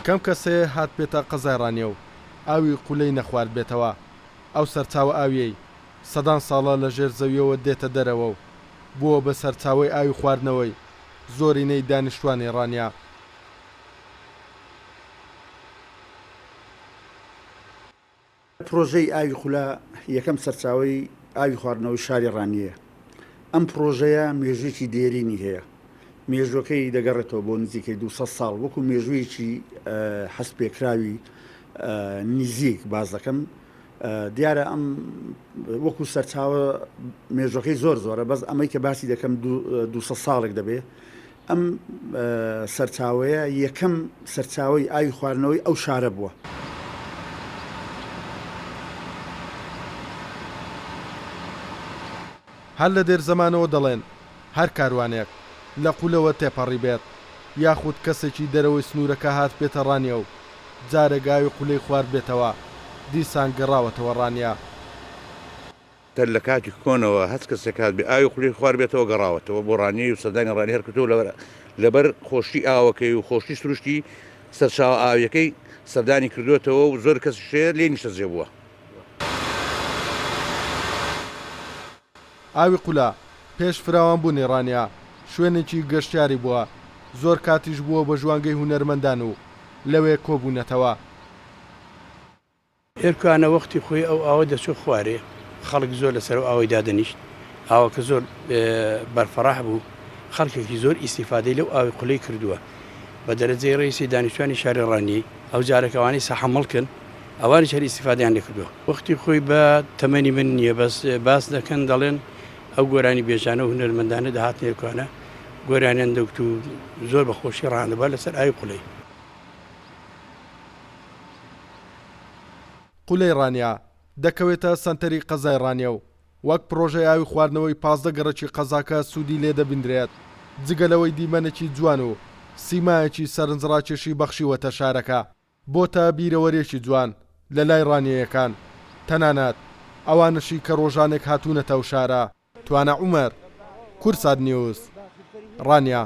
کەم کەسەیە هات بێتە قەزای ڕانیە و ئاوی قولەی نەخوارد بێتەوە. ئەو سەرچاوە ئاویەی سەدان ساڵە لە ژێر زەویەوە دێتە دەرەوە و بووە بە سەرچاوەی ئاوی خواردنەوەی زۆرینەی دانیشتوانی ڕانیا. پرۆژەی ئاوی خولە یەکەم سەرچاوەی ئاوی خواردنەوەی شاری ڕانیە. ئەم پرۆژەیە مێژوویەکی دێرینی هەیە. مێژوەکەی دەگەڕێتەوە بۆ نزیکەی 200 ساڵ وەکو مێژوویەکی حەست پێکراوی نزیک باز دەکەم. دیارە ئەم وەکو سەرچاوە مێژوەکەی زۆر زۆرە، بەس ئەمەی کە باسی دەکەم 200 ساڵێک دەبێت. ئەم سەرچاوەیە یەکەم سەرچاوەی ئاوی خواردنەوەی ئەو شارە بووە. هەر لە دێر زەمانەوە دەڵێن هەر کاروانێک لە قولەوە تێپەڕی بێت یاخود کەسێکی دەرەوەی سنوورەکە هات بێتە ڕانیە و جارێگاوی قولەی خوارد بێتەوە دیسان گەڕاوەتەوە ڕانیا. تەر لە کاتی کۆنەوە هەست کەسێک هات بێ ئاوی قولەی خوارد بێتەوە گەڕاوەتەوە بۆ ڕانی و سەردانی ڕانی هەرکردەوە لەبەر خۆشی ئاوەکەی و خۆشی سروشتی سەرچاوە ئاویەکەی سەردانی کردوێتەوە و زۆر کەس شێر لێ نیشتەجێ بووە. ئاوی قولە پێش فراوانبوونی ڕانیا شوێنێکی گەشتیاری بووە، زۆر کاتیش بووە بە ژوانگەی هونەرمەندان و لەوێ کۆبوونەتەوە. ئێرکانە وەختی خۆی ئەو ئاوە دەچوو خوارێ، خەڵک زۆر لەسەر ئاوی دادەنیشت، ئاوەکە زۆر بەرفەڕاح بوو، خەڵکێکی زۆر ئیسیفادەی لەو ئاوی قولەی کردووە. بە دەرەجەی ڕئیسی دانیشتوانی شاری ڕانی ئەو جارێکەوانی سەحەمڵکن ئەوانی شەر ئیسیفادەیان لێ کردووە. وەختی خۆی بە تەمەنی من نییە، بەس باس دەکەن دەڵێن ئەو گۆرانی بێژانە و هونەرمەندانە دەهات ئێرکانە گۆرانیان دەوت و زۆر بە خۆشی ڕاندەبا لەسەر ئاوی قولەی. قولەی ڕانیا دەکەوێتە سەنتەری قەزای ڕانیە و وەک پرۆژەی ئاوی خواردنەوەی 15 گەڕەکی قەزاکە سوودی لێ دەبیندرێت. جگەلەوەی دیمەنێکی جوان و سیمایەکی سەرنجڕاکێشی بەخشیوەتە شارەکە بۆتە بیرەوەرێکی جوان لە لای ڕانیەکان، تەنانەت ئەوانشی کە ڕۆژانێک هاتوونەتە و شارە. توانە عومەر، کورسات نیوز، ڕانیا.